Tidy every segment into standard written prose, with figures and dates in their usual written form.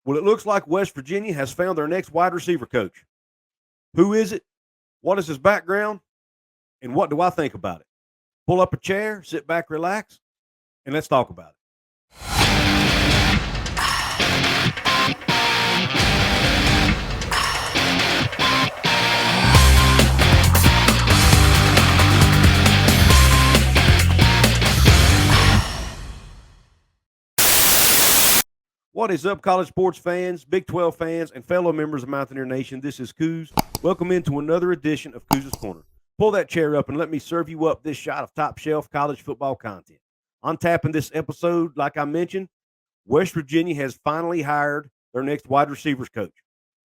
Well, it looks like West Virginia has found their next wide receiver coach. Who is it? What is his background? And what do I think about it? Pull up a chair, sit back, relax, and let's talk about it. What is up, college sports fans, Big 12 fans, and fellow members of Mountaineer Nation? This is Couz. Welcome into another edition of Couz's Corner. Pull that chair up and let me serve you up this shot of top shelf college football content. On tapping this episode, like I mentioned, West Virginia has finally hired their next wide receivers coach.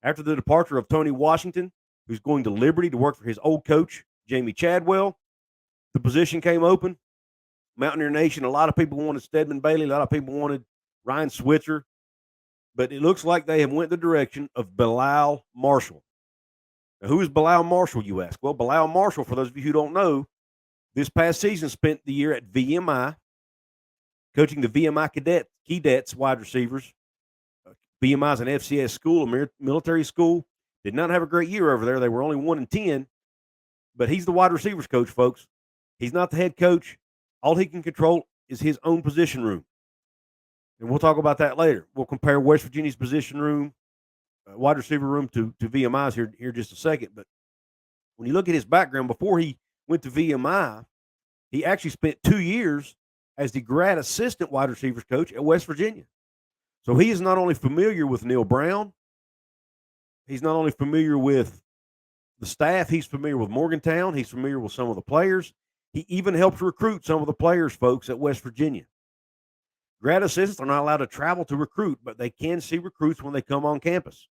After the departure of Tony Washington, who's going to Liberty to work for his old coach, Jamey Chadwell, the position came open. Mountaineer Nation, a lot of people wanted Stedman Bailey, a lot of people wanted Ryan Switzer. But it looks like they have went the direction of Bilal Marshall. Now, who is Bilal Marshall, you ask? Well, Bilal Marshall, for those of you who don't know, this past season spent the year at VMI, coaching the VMI cadets wide receivers. VMI is an FCS school, a military school. Did not have a great year over there. They were only 1-10. But he's the wide receivers coach, folks. He's not the head coach. All he can control is his own position room. And we'll talk about that later. We'll compare West Virginia's position room, wide receiver room to VMI's here just a second. But when you look at his background, before he went to VMI, he actually spent 2 years as the grad assistant wide receivers coach at West Virginia. So he is not only familiar with Neal Brown, he's not only familiar with the staff, he's familiar with Morgantown, he's familiar with some of the players. He even helped recruit some of the players, folks, at West Virginia. Grad assistants are not allowed to travel to recruit, but they can see recruits when they come on campus.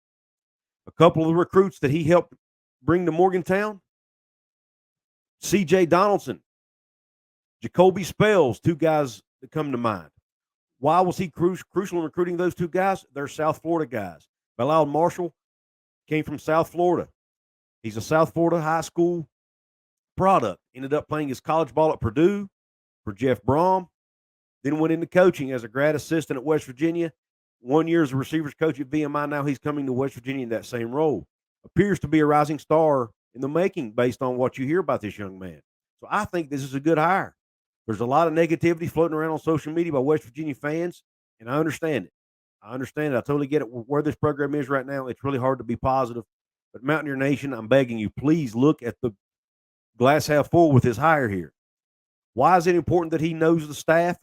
A couple of the recruits that he helped bring to Morgantown, C.J. Donaldson, Jacoby Spells, two guys that come to mind. Why was he crucial in recruiting those two guys? They're South Florida guys. Bilal Marshall came from South Florida. He's a South Florida high school product. Ended up playing his college ball at Purdue for Jeff Brom. Then went into coaching as a grad assistant at West Virginia. 1 year as a receivers coach at VMI. Now he's coming to West Virginia in that same role. Appears to be a rising star in the making based on what you hear about this young man. So I think this is a good hire. There's a lot of negativity floating around on social media by West Virginia fans, and I understand it. I totally get it. Where this program is right now, it's really hard to be positive. But Mountaineer Nation, I'm begging you, please look at the glass half full with his hire here. Why is it important that he knows the staff?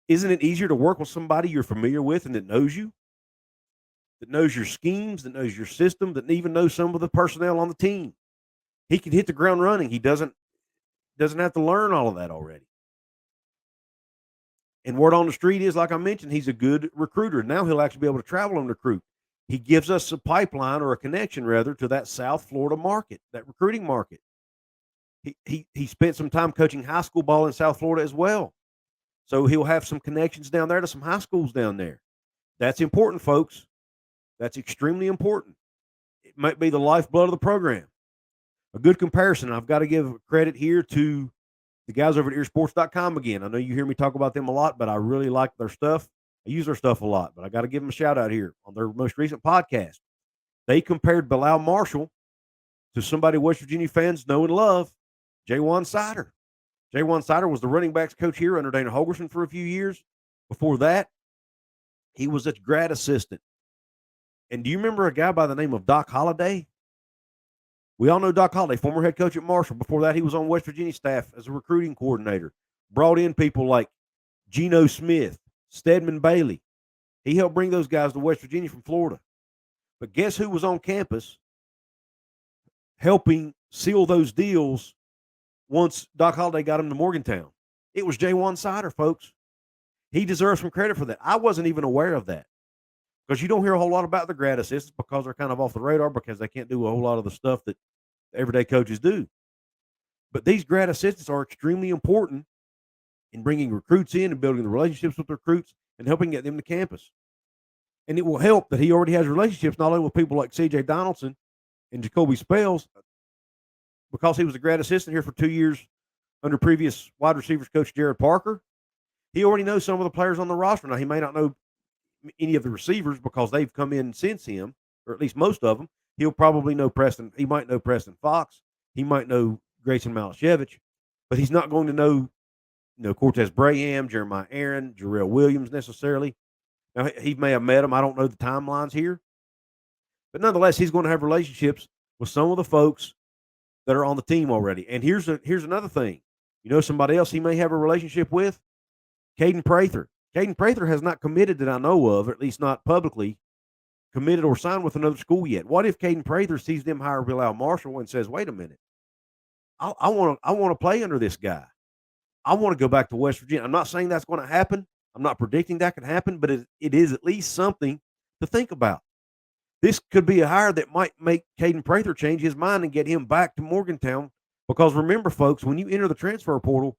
Isn't it easier to work with somebody you're familiar with and that knows you, that knows your schemes, that knows your system, that even knows some of the personnel on the team? He can hit the ground running. He doesn't have to learn all of that already. And word on the street is, like I mentioned, he's a good recruiter. Now he'll actually be able to travel and recruit. He gives us a pipeline, or a connection rather, to that South Florida market, that recruiting market. He spent some time coaching high school ball in South Florida as well. So he'll have some connections down there to some high schools down there. That's important, folks. That's extremely important. It might be the lifeblood of the program. A good comparison. I've got to give credit here to the guys over at earsports.com again. I know you hear me talk about them a lot, but I really like their stuff. I use their stuff a lot, but I got to give them a shout out here on their most recent podcast. They compared Bilal Marshall to somebody West Virginia fans know and love, Jaywan Sider. Jaywan Sider was the running backs coach here under Dana Holgorsen for a few years. Before that, he was a grad assistant. And do you remember a guy by the name of Doc Holliday? We all know Doc Holliday, former head coach at Marshall. Before that, he was on West Virginia staff as a recruiting coordinator. Brought in people like Geno Smith, Stedman Bailey. He helped bring those guys to West Virginia from Florida. But guess who was on campus helping seal those deals once Doc Holliday got him to Morgantown? It was Jaywan Sider, folks. He deserves some credit for that. I wasn't even aware of that, because you don't hear a whole lot about the grad assistants because they're kind of off the radar, because they can't do a whole lot of the stuff that everyday coaches do. But these grad assistants are extremely important in bringing recruits in and building the relationships with recruits and helping get them to campus. And it will help that he already has relationships not only with people like C.J. Donaldson and Jacoby Spells, because he was a grad assistant here for 2 years under previous wide receivers coach Jared Parker. He already knows some of the players on the roster. Now, he may not know any of the receivers because they've come in since him, or at least most of them. He'll probably know Preston. He might know Preston Fox. He might know Grayson Malashevich, but he's not going to know, Cortez Braham, Jeremiah Aaron, Jarrell Williams necessarily. Now, he may have met him. I don't know the timelines here. But nonetheless, he's going to have relationships with some of the folks that are on the team already. And here's another thing. Somebody else he may have a relationship with? Caden Prather. Caden Prather has not committed that I know of, or at least not publicly committed or signed with another school yet. What if Caden Prather sees them hire Bilal Marshall and says, wait a minute, I want to play under this guy. I want to go back to West Virginia. I'm not saying that's going to happen. I'm not predicting that could happen, but it is at least something to think about. This could be a hire that might make Caden Prather change his mind and get him back to Morgantown. Because remember, folks, when you enter the transfer portal,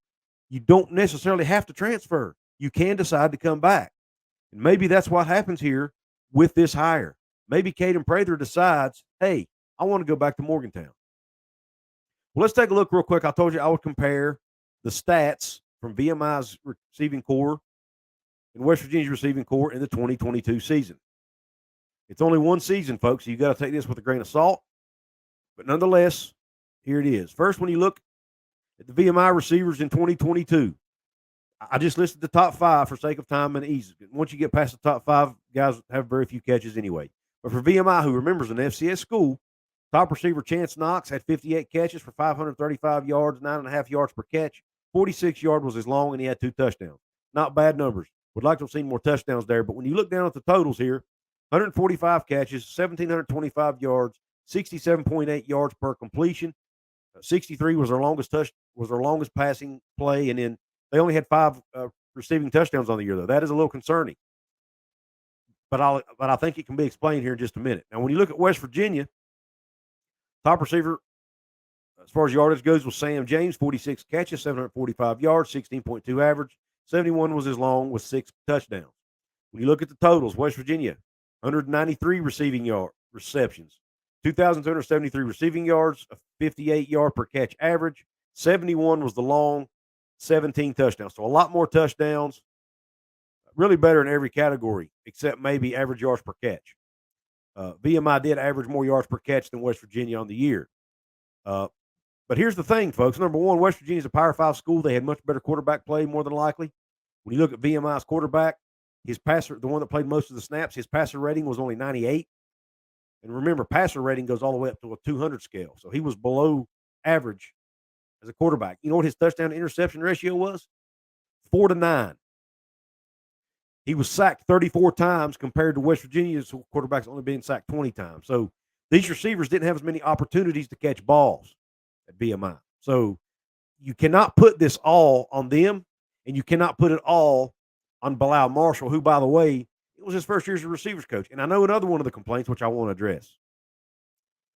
you don't necessarily have to transfer. You can decide to come back. And maybe that's what happens here with this hire. Maybe Caden Prather decides, hey, I want to go back to Morgantown. Well, let's take a look real quick. I told you I would compare the stats from VMI's receiving corps and West Virginia's receiving corps in the 2022 season. It's only one season, folks, so you got to take this with a grain of salt. But nonetheless, here it is. First, when you look at the VMI receivers in 2022, I just listed the top 5 for sake of time and ease. Once you get past the top 5, guys have very few catches anyway. But for VMI, who remembers an FCS school, top receiver Chance Knox had 58 catches for 535 yards, 9.5 yards per catch. 46 yards was his long, and he had 2 touchdowns. Not bad numbers. Would like to have seen more touchdowns there. But when you look down at the totals here, 145 catches, 1,725 yards, 67.8 yards per completion. 63 was their longest passing play, and then they only had 5 receiving touchdowns on the year, though. That is a little concerning. But I think it can be explained here in just a minute. Now, when you look at West Virginia, top receiver, as far as yardage goes, was Sam James, 46 catches, 745 yards, 16.2 average. 71 was his long with 6 touchdowns. When you look at the totals, West Virginia, 193 receiving receptions, 2,273 receiving yards, a 58 per catch average. 71 was the long, 17 touchdowns. So a lot more touchdowns, really better in every category except maybe average yards per catch. VMI did average more yards per catch than West Virginia on the year. But here's the thing, folks. Number one, West Virginia is a Power 5 school. They had much better quarterback play, more than likely. When you look at VMI's quarterback, his passer, the one that played most of the snaps, his passer rating was only 98. And remember, passer rating goes all the way up to a 200 scale. So he was below average as a quarterback. You know what his touchdown to interception ratio was? 4-9. He was sacked 34 times compared to West Virginia's quarterbacks only being sacked 20 times. So these receivers didn't have as many opportunities to catch balls at VMI. So you cannot put this all on them, and you cannot put it all on Bilal Marshall, who, by the way, it was his first year as a receivers coach. And I know another one of the complaints, which I want to address,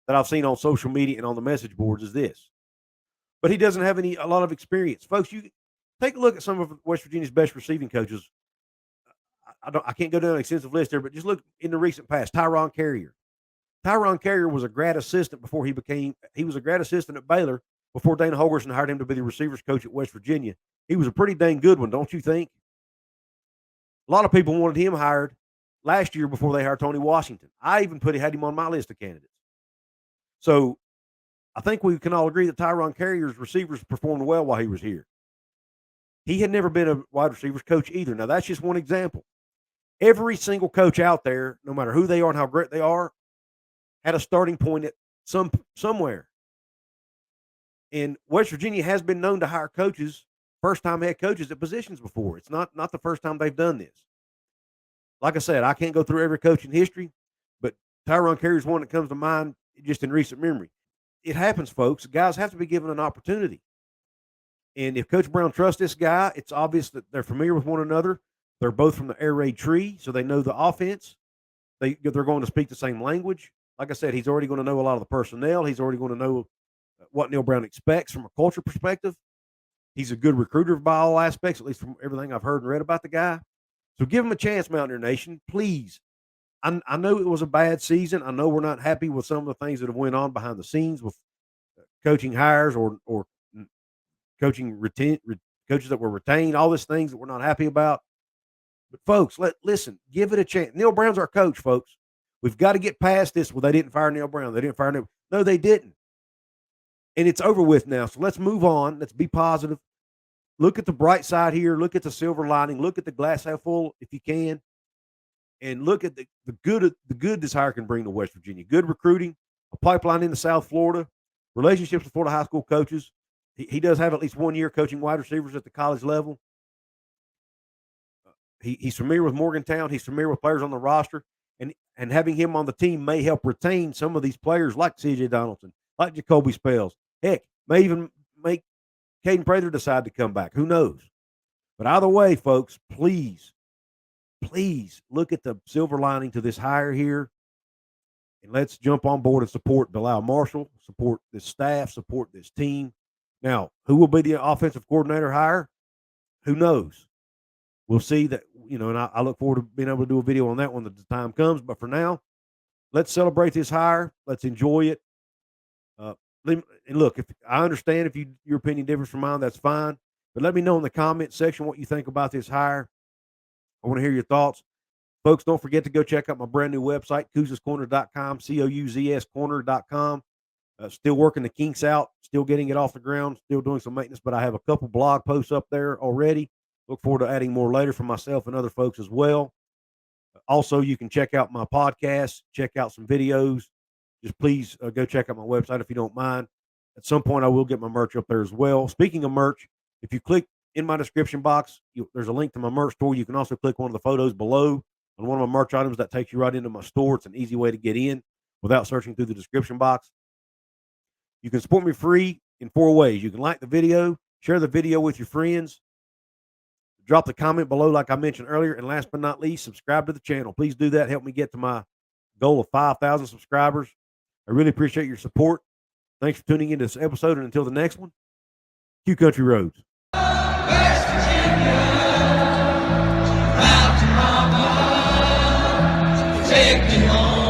that I've seen on social media and on the message boards is this. But he doesn't have a lot of experience. Folks, you take a look at some of West Virginia's best receiving coaches. I can't go down an extensive list there, but just look in the recent past. Tyron Carrier. Tyron Carrier was a grad assistant before he was a grad assistant at Baylor before Dana Holgorsen hired him to be the receivers coach at West Virginia. He was a pretty dang good one, don't you think? A lot of people wanted him hired last year before they hired Tony Washington. I even had him on my list of candidates. So I think we can all agree that Tyron Carrier's receivers performed well while he was here. He had never been a wide receivers coach either. Now, that's just one example. Every single coach out there, no matter who they are and how great they are, had a starting point at somewhere. And West Virginia has been known to hire coaches, first-time head coaches at positions before. It's not the first time they've done this. Like I said, I can't go through every coach in history, but Tyron Carrier is one that comes to mind just in recent memory. It happens, folks. Guys have to be given an opportunity. And if Coach Brown trusts this guy, it's obvious that they're familiar with one another. They're both from the air raid tree, so they know the offense. They're going to speak the same language. Like I said, he's already going to know a lot of the personnel. He's already going to know what Neal Brown expects from a culture perspective. He's a good recruiter by all aspects, at least from everything I've heard and read about the guy. So give him a chance, Mountaineer Nation, please. I know it was a bad season. I know we're not happy with some of the things that have went on behind the scenes with coaching hires or coaching coaches that were retained, all these things that we're not happy about. But folks, listen, give it a chance. Neal Brown's our coach, folks. We've got to get past this. Well, they didn't fire Neal Brown. They didn't fire Neal. No, they didn't. And it's over with now. So let's move on. Let's be positive. Look at the bright side here. Look at the silver lining. Look at the glass half full if you can. And look at the good this hire can bring to West Virginia. Good recruiting, a pipeline into South Florida, relationships with Florida high school coaches. He does have at least 1 year coaching wide receivers at the college level. He's familiar with Morgantown. He's familiar with players on the roster. And having him on the team may help retain some of these players like C.J. Donaldson, like Jacoby Spells. Heck, may even make Caden Prather decide to come back. Who knows? But either way, folks, please look at the silver lining to this hire here. And let's jump on board and support Bilal Marshall, support this staff, support this team. Now, who will be the offensive coordinator hire? Who knows? We'll see that, and I look forward to being able to do a video on that when the time comes. But for now, let's celebrate this hire. Let's enjoy it. And look, if I understand if your opinion differs from mine, that's fine. But let me know in the comment section what you think about this hire. I want to hear your thoughts. Folks, don't forget to go check out my brand new website, couzscorner.com, COUZScorner.com. Still working the kinks out, still getting it off the ground, still doing some maintenance, but I have a couple blog posts up there already. Look forward to adding more later for myself and other folks as well. Also, you can check out my podcast, check out some videos. Just please go check out my website if you don't mind. At some point, I will get my merch up there as well. Speaking of merch, if you click in my description box, there's a link to my merch store. You can also click one of the photos below on one of my merch items that takes you right into my store. It's an easy way to get in without searching through the description box. You can support me free in 4 ways. You can like the video, share the video with your friends, drop the comment below like I mentioned earlier, and last but not least, subscribe to the channel. Please do that. Help me get to my goal of 5,000 subscribers. I really appreciate your support. Thanks for tuning into this episode, and until the next one, Q Country Roads. West Virginia, Mountain Mama, take me home.